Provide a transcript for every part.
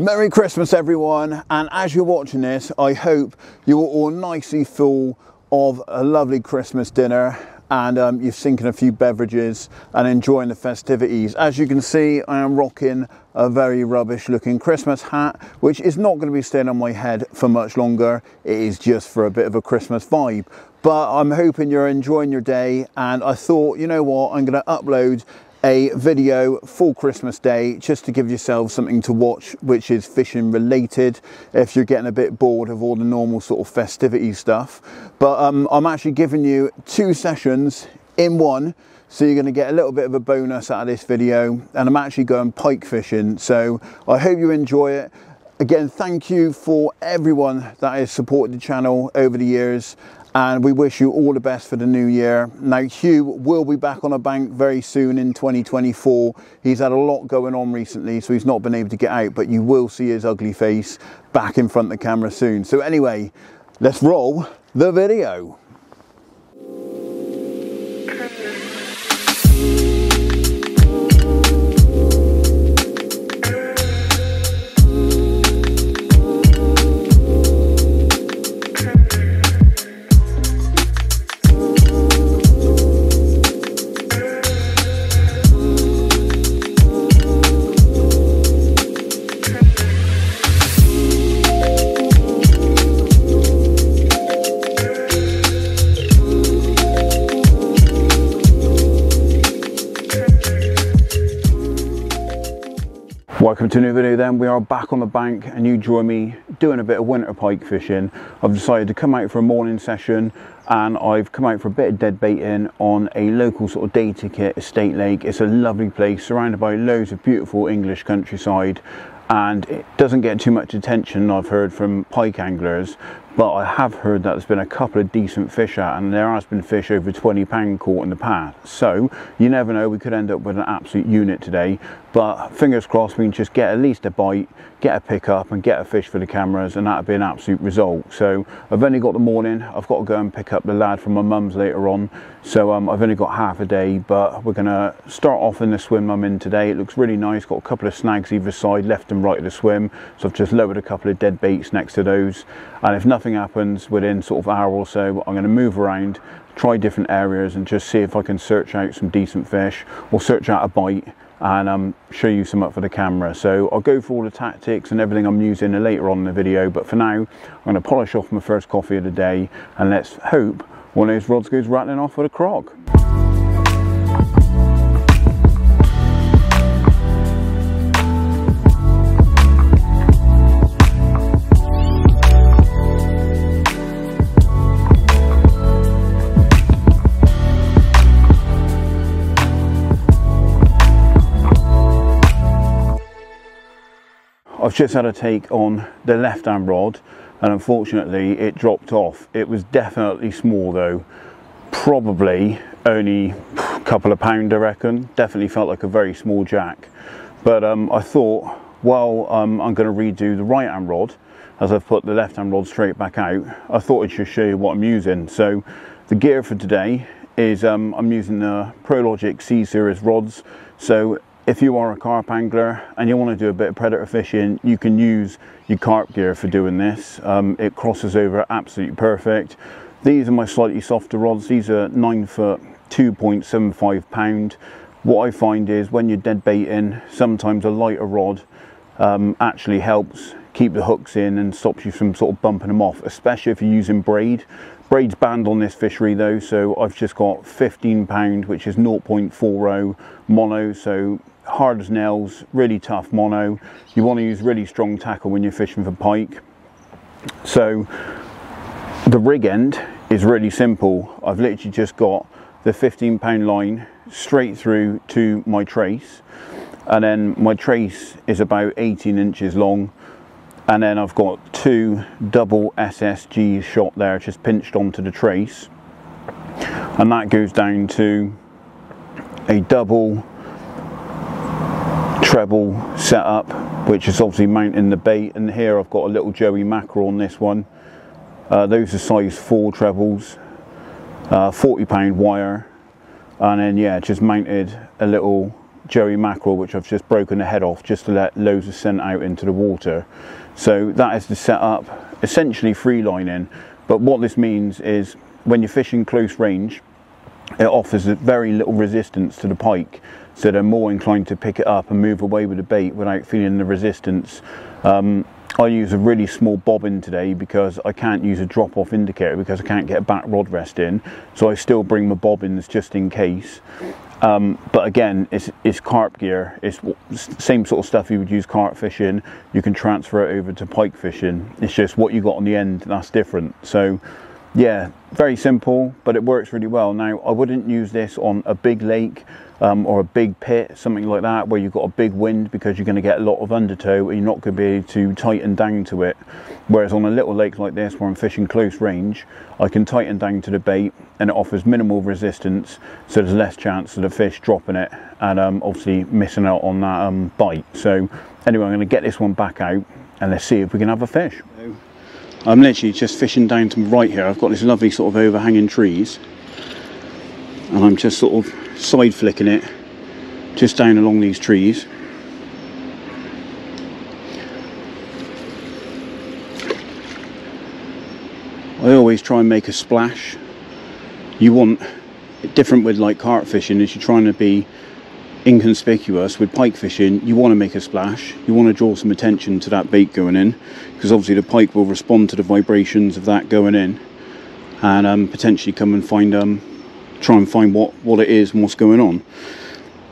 Merry Christmas everyone, and as you're watching this I hope you're all nicely full of a lovely Christmas dinner and you're sinking a few beverages and enjoying the festivities. As you can see, I am rocking a very rubbish looking Christmas hat, which is not going to be staying on my head for much longer. It is just for a bit of a Christmas vibe. But I'm hoping you're enjoying your day, and I thought, you know what, I'm going to upload a video for Christmas Day just to give yourself something to watch which is fishing related if you're getting a bit bored of all the normal sort of festivity stuff. But I'm actually giving you 2 sessions in one, so you're going to get a little bit of a bonus out of this video, and I'm actually going pike fishing, so I hope you enjoy it. Again, thank you for everyone that has supported the channel over the years, and we wish you all the best for the new year. Now, Hugh will be back on a bank very soon in 2024. He's had a lot going on recently, so he's not been able to get out, but you will see his ugly face back in front of the camera soon. So anyway, let's roll the video. Welcome to a new video then. We are back on the bank and you join me doing a bit of winter pike fishing. I've decided to come out for a morning session, and I've come out for a bit of dead baiting on a local sort of day ticket estate lake. It's a lovely place surrounded by loads of beautiful English countryside, and it doesn't get too much attention, I've heard, from pike anglers, but I have heard that there's been a couple of decent fish out, and there has been fish over £20 caught in the past. So you never know, we could end up with an absolute unit today, but fingers crossed we can just get at least a bite, get a pick up and get a fish for the cameras, and that'd be an absolute result. So I've only got the morning. I've got to go and pick up the lad from my mum's later on, so I've only got half a day, but we're gonna start off in the swim I'm in today. It looks really nice, got a couple of snags either side, left and right of the swim, so I've just lowered a couple of dead baits next to those, and if nothing happens within sort of an hour or so, I'm going to move around, try different areas and just see if I can search out some decent fish or search out a bite and show you some up for the camera. So I'll go through all the tactics and everything I'm using later on in the video, but for now I'm going to polish off my first coffee of the day, and let's hope one of those rods goes rattling off with a croc. I've just had a take on the left hand rod, and unfortunately it dropped off. It was definitely small though, probably only a couple of pound I reckon. Definitely felt like a very small jack, but I thought, well, I'm going to redo the right hand rod as I've put the left hand rod straight back out. I thought I'd just show you what I'm using. So the gear for today is I'm using the ProLogic C series rods. So if you are a carp angler and you want to do a bit of predator fishing, you can use your carp gear for doing this. It crosses over absolutely perfect. These are my slightly softer rods. These are 9 foot, 2.75 pound. What I find is when you're dead baiting, sometimes a lighter rod actually helps keep the hooks in and stops you from sort of bumping them off, especially if you're using braid. Braid's banned on this fishery though, so I've just got 15 pound, which is 0.40 mono, so hard as nails, really tough mono. You want to use really strong tackle when you're fishing for pike. So the rig end is really simple. I've literally just got the 15 pound line straight through to my trace, and then my trace is about 18 inches long, and then I've got 2 double SSGs shot there just pinched onto the trace, and that goes down to a double treble setup, which is obviously mounting the bait. And here I've got a little Joey mackerel on this one. Those are size 4 trebles, 40 pound wire, and then yeah, just mounted a little joey mackerel, which I've just broken the head off just to let loads of scent out into the water. So that is the setup, essentially free lining. But what this means is when you're fishing close range, it offers very little resistance to the pike, so they're more inclined to pick it up and move away with the bait without feeling the resistance. I use a really small bobbin today because I can't use a drop-off indicator because I can't get a back rod rest in, so I still bring my bobbins just in case. But again, it's carp gear. It's the same sort of stuff you would use carp fishing. You can transfer it over to pike fishing. It's just what you got on the end that's different. So yeah, very simple, but it works really well. Now, I wouldn't use this on a big lake or a big pit, something like that, where you've got a big wind, because you're going to get a lot of undertow and you're not going to be able to tighten down to it. Whereas on a little lake like this, where I'm fishing close range, I can tighten down to the bait and it offers minimal resistance, so there's less chance of the fish dropping it and obviously missing out on that bite. So anyway, I'm going to get this one back out and let's see if we can have a fish. I'm literally just fishing down to the right here. I've got this lovely sort of overhanging trees and I'm just sort of side flicking it just down along these trees. I always try and make a splash. You want, different with like carp fishing, is you're trying to be inconspicuous. With pike fishing, you want to make a splash. You want to draw some attention to that bait going in, because obviously the pike will respond to the vibrations of that going in and potentially come and find try and find what it is and what's going on.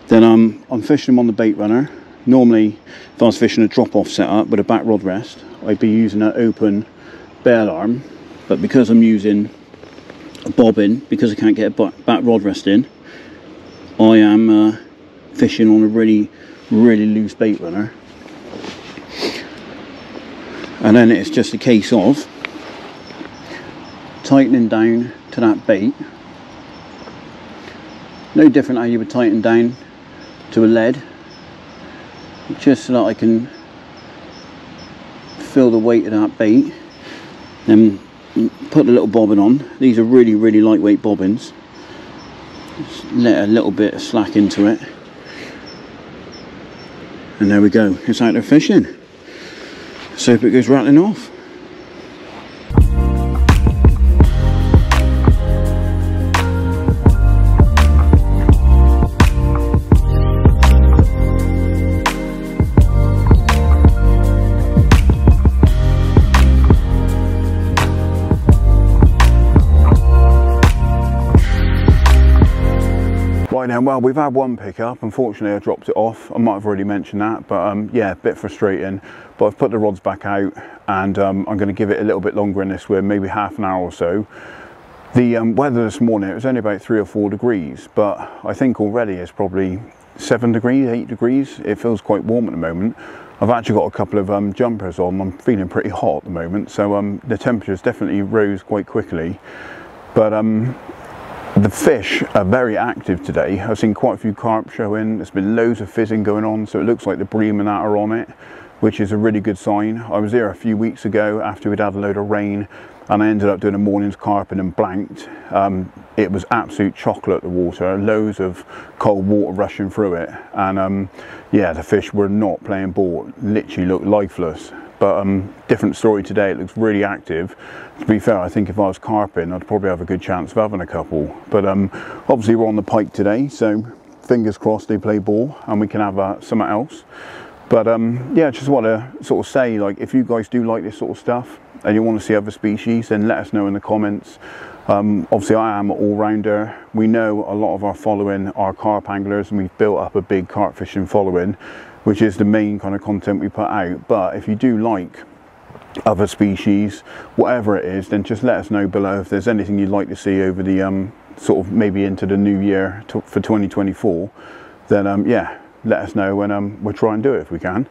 Then I'm fishing them on the bait runner. Normally, if I was fishing a drop-off setup with a back rod rest, I'd be using an open bail arm, but because I'm using a bobbin, because I can't get a back rod rest in, I am fishing on a really loose bait runner. And then it's just a case of tightening down to that bait. No different how you would tighten down to a lead, just so that I can feel the weight of that bait. Then put the little bobbin on. These are really lightweight bobbins. Just let a little bit of slack into it, and there we go, it's out there fishing. So hope it goes rattling off. Right then, well, we've had one pickup. Unfortunately, I dropped it off. I might have already mentioned that, but yeah, a bit frustrating. But I've put the rods back out, and I'm going to give it a little bit longer in this swim, maybe half an hour or so. The weather this morning, it was only about 3 or 4 degrees, but I think already it's probably 7 degrees, 8 degrees. It feels quite warm at the moment. I've actually got a couple of jumpers on. I'm feeling pretty hot at the moment, so the temperatures definitely rose quite quickly. But the fish are very active today. I've seen quite a few carp showing. There's been loads of fizzing going on, so it looks like the bream and that are on it, which is a really good sign. I was here a few weeks ago after we'd had a load of rain, and I ended up doing a morning's carping and blanked. It was absolute chocolate, the water, loads of cold water rushing through it, and yeah, the fish were not playing ball, literally looked lifeless. But different story today. It looks really active. To be fair, I think if I was carping, I'd probably have a good chance of having a couple. But obviously we're on the pike today, so fingers crossed they play ball and we can have something else. But yeah, just want to sort of say, like, if you guys do like this sort of stuff and you want to see other species, then let us know in the comments. Obviously I am an all-rounder. We know a lot of our following are carp anglers, and we've built up a big carp fishing following, which is the main kind of content we put out. But if you do like other species, whatever it is, then just let us know below if there's anything you'd like to see over the sort of maybe into the new year for 2024. Then yeah, let us know, and we'll try and do it if we can.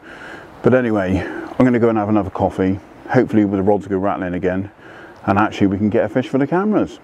But anyway, I'm going to go and have another coffee, hopefully with the rods go rattling again, and actually we can get a fish for the cameras.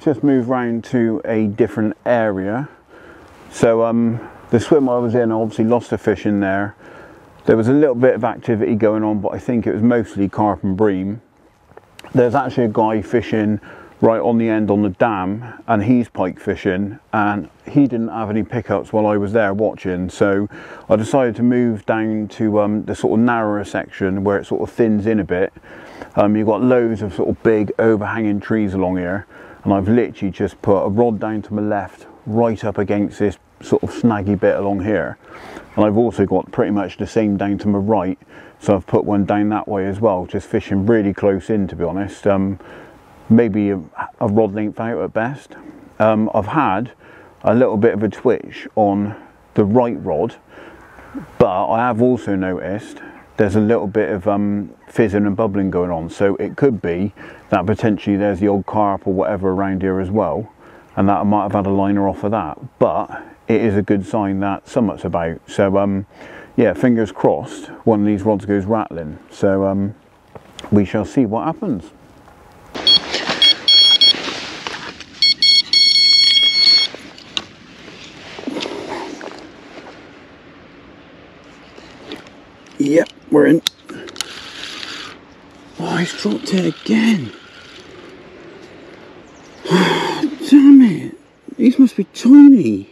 just moved round to a different area. So the swim I was in, I obviously lost a fish in there. There was a little bit of activity going on, but I think it was mostly carp and bream. There's actually a guy fishing right on the end on the dam, and he's pike fishing, and he didn't have any pickups while I was there watching, so I decided to move down to the sort of narrower section where it sort of thins in a bit. You've got loads of sort of big overhanging trees along here, and I've literally just put a rod down to my left right up against this sort of snaggy bit along here, and I've also got pretty much the same down to my right, so I've put one down that way as well, just fishing really close in, to be honest. Maybe a rod length out at best. I've had a little bit of a twitch on the right rod, but I have also noticed there's a little bit of fizzing and bubbling going on, so it could be that potentially there's the old carp or whatever around here as well, and that I might have had a liner off of that, but it is a good sign that something's about. So yeah, fingers crossed one of these rods goes rattling, so we shall see what happens. Yep, we're in. Oh, he's dropped it again. Damn it. These must be tiny.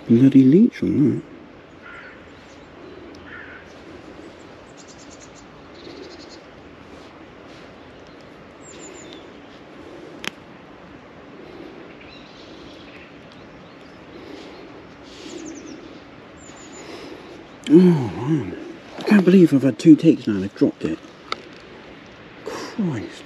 Bloody leech on that. Oh man, I can't believe I've had 2 takes now and I've dropped it. Christ.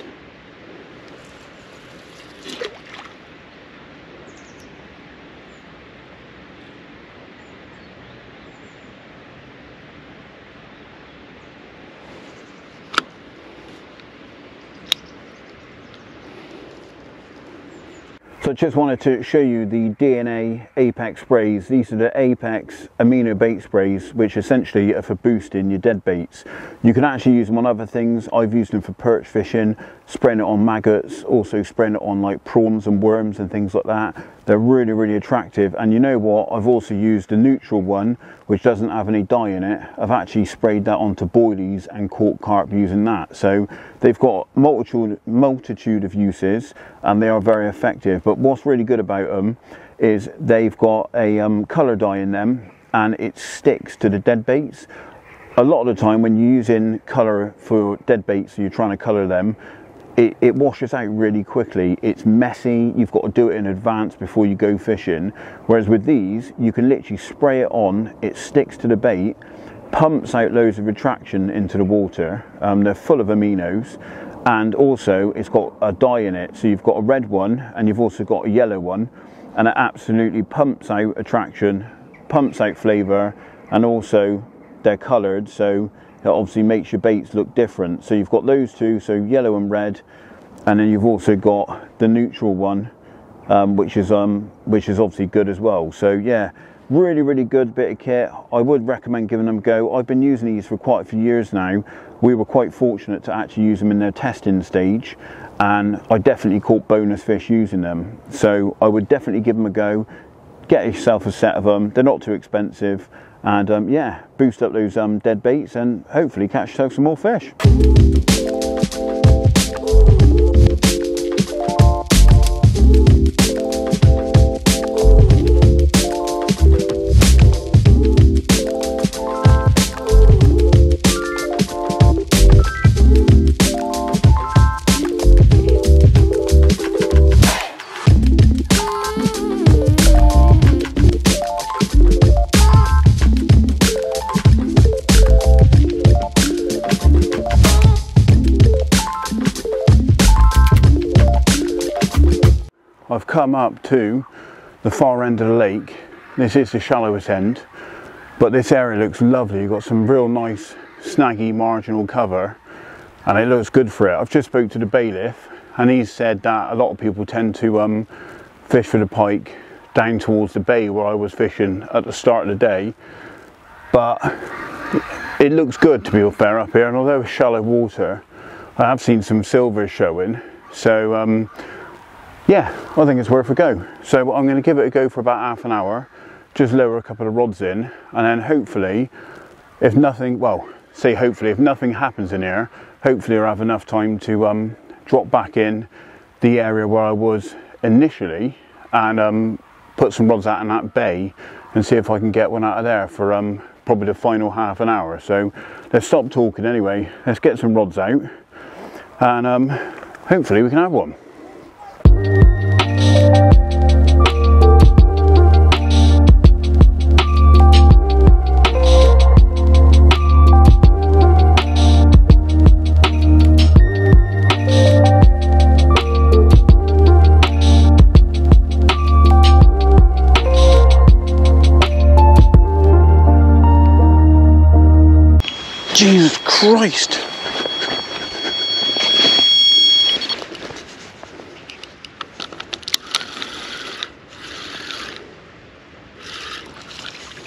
So I just wanted to show you the DNA Apex sprays. These are the Apex amino bait sprays, which essentially are for boosting your dead baits. You can actually use them on other things. I've used them for perch fishing, spraying it on maggots, also spraying it on like prawns and worms and things like that. They're really, really attractive. And you know what? I've also used the neutral one, which doesn't have any dye in it. I've actually sprayed that onto boilies and caught carp using that. So they've got multitude of uses, and they are very effective. But what's really good about them is they've got a colour dye in them, and it sticks to the dead baits. A lot of the time when you're using colour for dead baits, so you're trying to colour them, it washes out really quickly. It's messy, you've got to do it in advance before you go fishing. Whereas with these, you can literally spray it on, it sticks to the bait, pumps out loads of attraction into the water. They're full of aminos, and also it's got a dye in it. So you've got a red one and you've also got a yellow one, and it absolutely pumps out attraction, pumps out flavour, and also they're coloured, so it obviously makes your baits look different. So you've got those two, so yellow and red, and then you've also got the neutral one, which is obviously good as well. So yeah, really, really good bit of kit. I would recommend giving them a go. I've been using these for quite a few years now. We were quite fortunate to actually use them in their testing stage, and I definitely caught bonus fish using them. So I would definitely give them a go. Get yourself a set of them. They're not too expensive. And yeah, boost up those dead baits and hopefully catch yourself some more fish. I've come up to the far end of the lake. This is the shallowest end, but this area looks lovely. You've got some real nice snaggy marginal cover, and it looks good for it. I've just spoke to the bailiff, and he said that a lot of people tend to fish for the pike down towards the bay where I was fishing at the start of the day, but it looks good, to be fair, up here, and although it's shallow water, I have seen some silver showing, so yeah, I think it's worth a go. So I'm going to give it a go for about half an hour, just lower a couple of rods in, and then hopefully, if nothing, well, say hopefully, if nothing happens in here, hopefully I'll have enough time to drop back in the area where I was initially and put some rods out in that bay and see if I can get one out of there for probably the final half an hour. So let's stop talking anyway, let's get some rods out, and hopefully we can have one. Jesus Christ!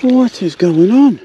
What is going on?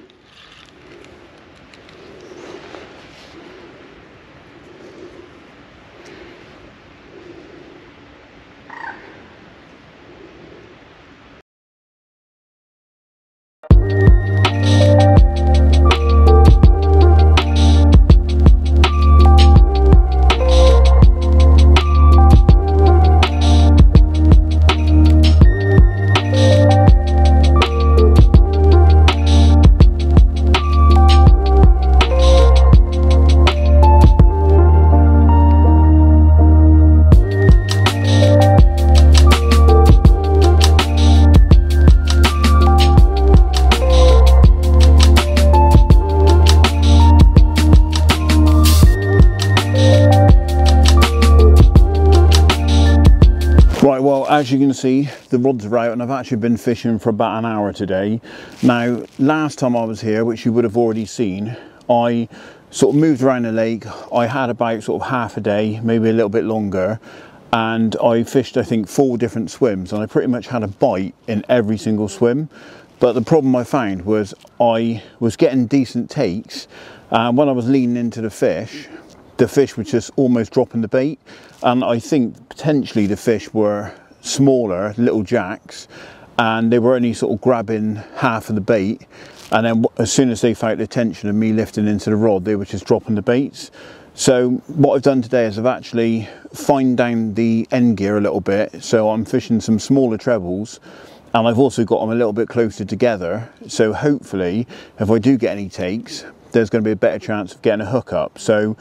Right, well, as you can see, the rods are out and I've actually been fishing for about an hour today. Now, last time I was here, which you would have already seen, I sort of moved around the lake. I had about sort of half a day, maybe a little bit longer, and I fished, I think, 4 different swims, and I pretty much had a bite in every single swim. But the problem I found was I was getting decent takes, and when I was leaning into the fish was just almost dropping the bait, and I think potentially the fish were smaller, little jacks, and they were only sort of grabbing half of the bait, and then as soon as they felt the tension of me lifting into the rod, they were just dropping the baits. So what I've done today is I've actually fined down the end gear a little bit, so I'm fishing some smaller trebles, and I've also got them a little bit closer together, so hopefully if I do get any takes, there's going to be a better chance of getting a hook up. So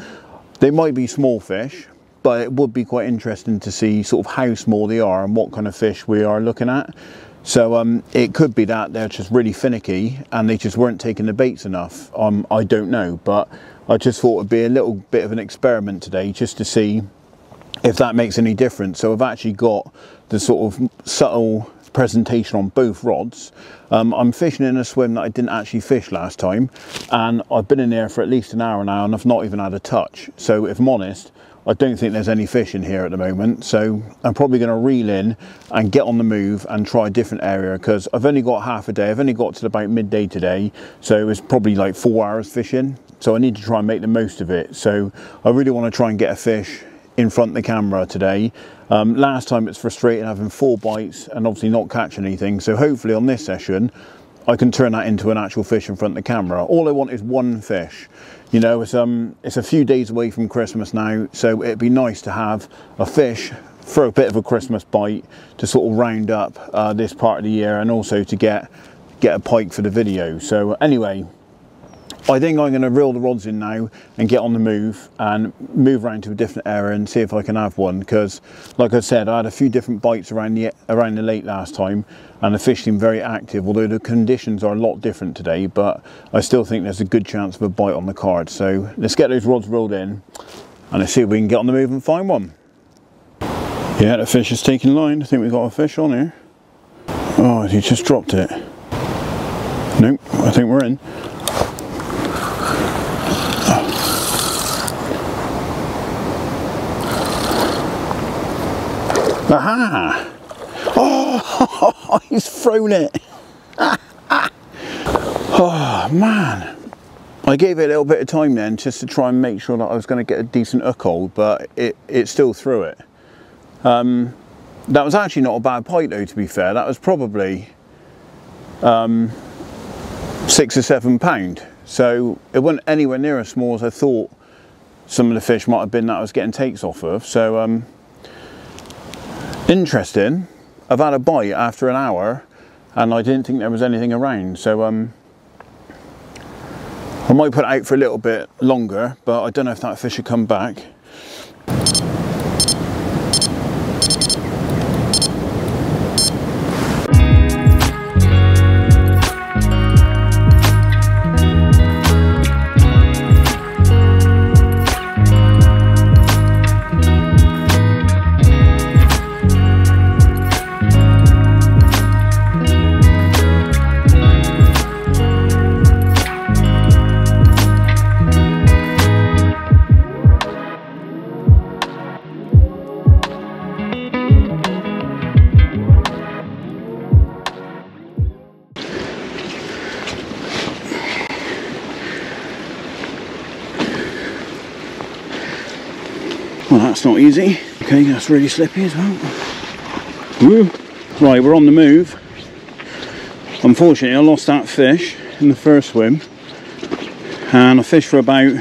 they might be small fish, but it would be quite interesting to see sort of how small they are and what kind of fish we are looking at. So it could be that they're just really finicky and they just weren't taking the baits enough. I don't know, but I just thought it'd be a little bit of an experiment today just to see if that makes any difference. So I've actually got the sort of subtle presentation on both rods. I'm fishing in a swim that I didn't actually fish last time, and I've been in there for at least an hour now and I've not even had a touch. So if I'm honest, I don't think there's any fish in here at the moment, so I'm probably going to reel in and get on the move and try a different area, because I've only got half a day. I've only got to about midday today, so it's probably like 4 hours fishing, so I need to try and make the most of it. So I really want to try and get a fish in front of the camera today. Last time it's frustrating having 4 bites and obviously not catching anything, so hopefully on this session I can turn that into an actual fish in front of the camera. All I want is one fish. You know, it's a few days away from Christmas now, so it'd be nice to have a fish for a bit of a Christmas bite to sort of round up this part of the year, and also to get a pike for the video. So anyway, I think I'm going to reel the rods in now and get on the move and move around to a different area and see if I can have one, because like I said, I had a few different bites around the lake last time and the fish seemed very active, although the conditions are a lot different today, but I still think there's a good chance of a bite on the card. So let's get those rods reeled in and let's see if we can get on the move and find one. Yeah, the fish is taking line. I think we've got a fish on here. Oh, he just dropped it. Nope, I think we're in. Aha! Oh, he's thrown it. Oh man, I gave it a little bit of time then just to try and make sure that I was going to get a decent hook hold, but it still threw it. That was actually not a bad pike though, to be fair. That was probably 6 or 7 pound, so it wasn't anywhere near as small as I thought some of the fish might have been that I was getting takes off of. So interesting. I've had a bite after an hour and I didn't think there was anything around, so I might put it out for a little bit longer, but I don't know if that fish will come back. Well, that's not easy. Okay, that's really slippy as well. Woo. Right, we're on the move. Unfortunately, I lost that fish in the first swim, and I fished for about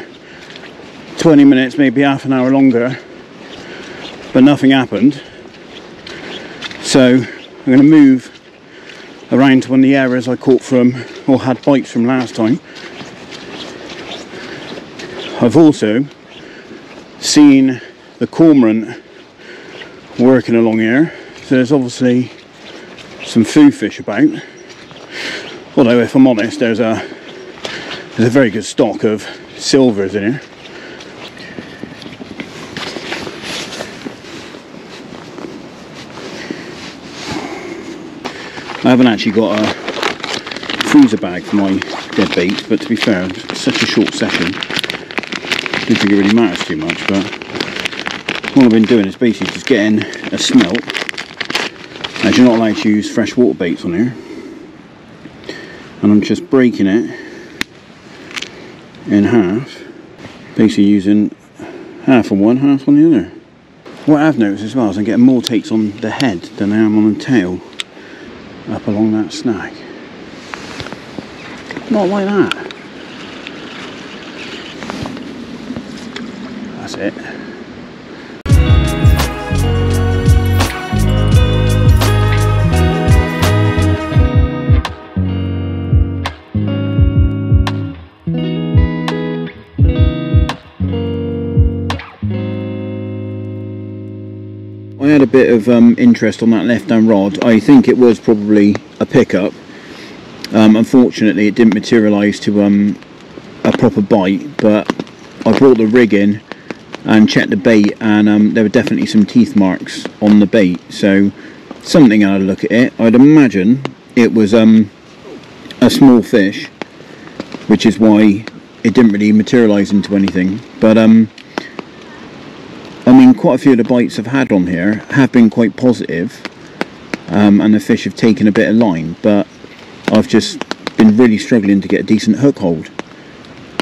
20 minutes, maybe half an hour longer, but nothing happened. So I'm going to move around to one of the areas I caught from, or had bites from last time. I've also seen the cormorant working along here, so there's obviously some food fish about. Although, if I'm honest, there's a very good stock of silvers in here. I haven't actually got a freezer bag for my dead bait, but to be fair, it's such a short session, I don't think it really matters too much. But all I've been doing is basically just getting a smelt, as you're not allowed to use freshwater baits on here, and I'm just breaking it in half, basically using half on one, half on the other. What I've noticed as well is I'm getting more takes on the head than I am on the tail up along that snag. Not like that. That's it. I had a bit of interest on that left hand rod. I think it was probably a pickup. Unfortunately it didn't materialise to a proper bite, but I brought the rig in and checked the bait, and there were definitely some teeth marks on the bait, so something I had a look at it. I'd imagine it was a small fish, which is why it didn't really materialise into anything. But I mean, quite a few of the bites I've had on here have been quite positive, and the fish have taken a bit of line, but I've just been really struggling to get a decent hook hold.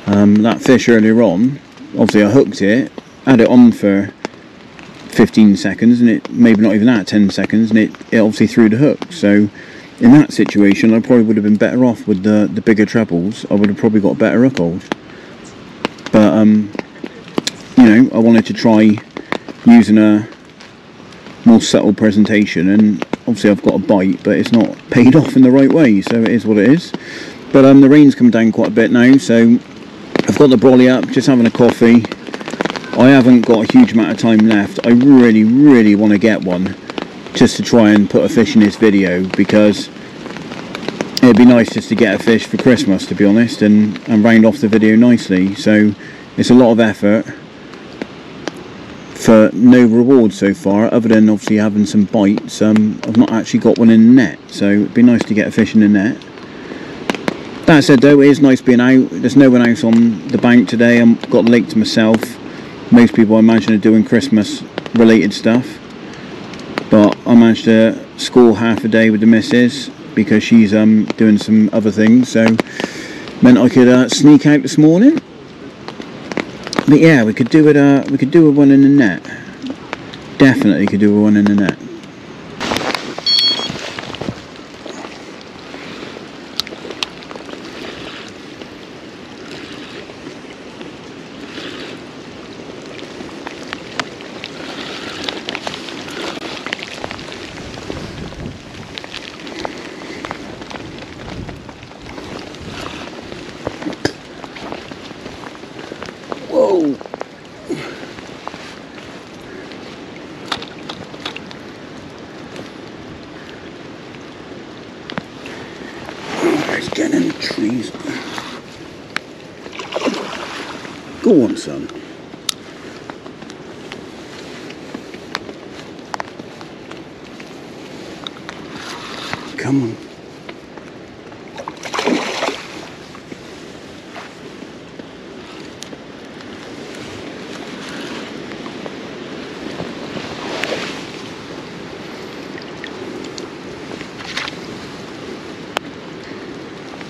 That fish earlier on, obviously I hooked it, had it on for 15 seconds, and it maybe not even that, 10 seconds, and it obviously threw the hook. So in that situation I probably would have been better off with the bigger trebles. I would have probably got a better hook hold. But you know, I wanted to try using a more subtle presentation, and obviously I've got a bite, but it's not paid off in the right way, so it is what it is. But the rain's come down quite a bit now, so I've got the brolly up, just having a coffee. I haven't got a huge amount of time left. I really want to get one, just to try and put a fish in this video, because it'd be nice just to get a fish for Christmas, to be honest, and round off the video nicely. So it's a lot of effort for no reward so far, other than obviously having some bites. I've not actually got one in the net, so it'd be nice to get a fish in the net. That said though, it is nice being out. There's no one else on the bank today. I've got the lake to myself. Most people I imagine are doing Christmas related stuff. but I managed to score half a day with the missus because she's doing some other things, so meant I could sneak out this morning. But yeah, we could do it. We could do a one in the net. Definitely could do a one in the net. Whoa! Oh, he's getting in the trees. Go on, son. Come on.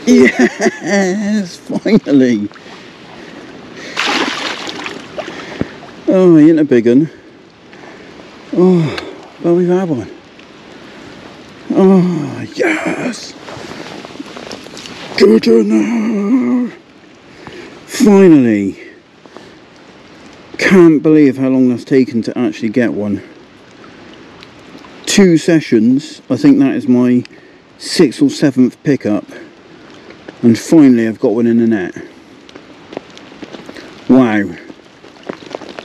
Yes, finally. Oh, he ain't a big one. Oh, well, we've had one. Oh, yes. Good enough. Finally. Can't believe how long that's taken to actually get one. 2 sessions. I think that is my 6th or 7th pickup. And finally I've got one in the net. Wow.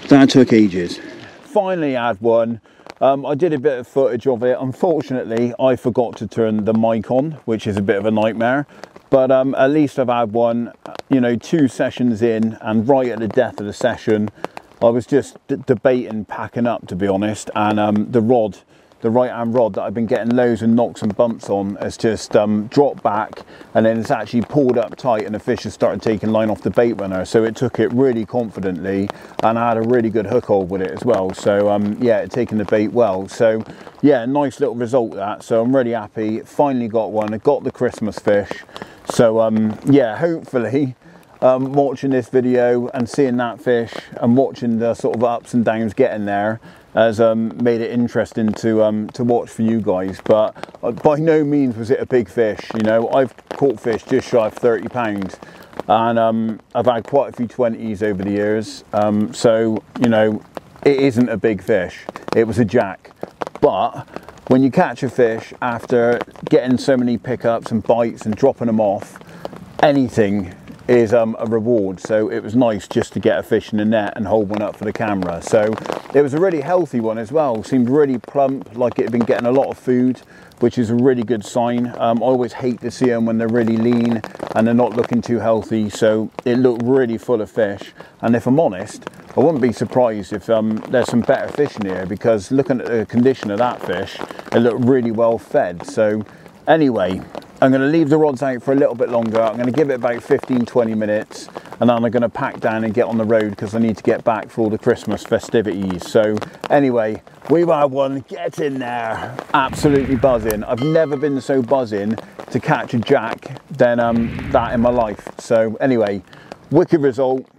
That took ages. Finally I had one. I did a bit of footage of it. Unfortunately, I forgot to turn the mic on, which is a bit of a nightmare. But at least I've had one, you know, 2 sessions in, and right at the death of the session, I was just debating packing up, to be honest. And the rod, the right hand rod that I've been getting loads of knocks and bumps on, has just dropped back, and then it's actually pulled up tight, and the fish has started taking line off the bait runner. So it took it really confidently, and I had a really good hook hold with it as well. So yeah, it taken the bait well. So yeah, nice little result that. So I'm really happy. Finally got one. I got the Christmas fish. So yeah, hopefully watching this video and seeing that fish and watching the sort of ups and downs getting there has made it interesting to watch for you guys. But by no means was it a big fish. You know, I've caught fish just shy of 30 pounds, and I've had quite a few 20s over the years. So you know, it isn't a big fish. It was a jack. But when you catch a fish after getting so many pickups and bites and dropping them off, anything is a reward. So it was nice just to get a fish in the net and hold one up for the camera. So it was a really healthy one as well. Seemed really plump, like it had been getting a lot of food, which is a really good sign. I always hate to see them when they're really lean and they're not looking too healthy. So it looked really full of fish, and if I'm honest, I wouldn't be surprised if there's some better fish in here, because looking at the condition of that fish, it looked really well fed. So anyway, I'm going to leave the rods out for a little bit longer. I'm going to give it about 15-20 minutes, and then I'm going to pack down and get on the road because I need to get back for all the Christmas festivities. So anyway, we've had one. Get in there. Absolutely buzzing. I've never been so buzzing to catch a jack than that in my life. So anyway, wicked result.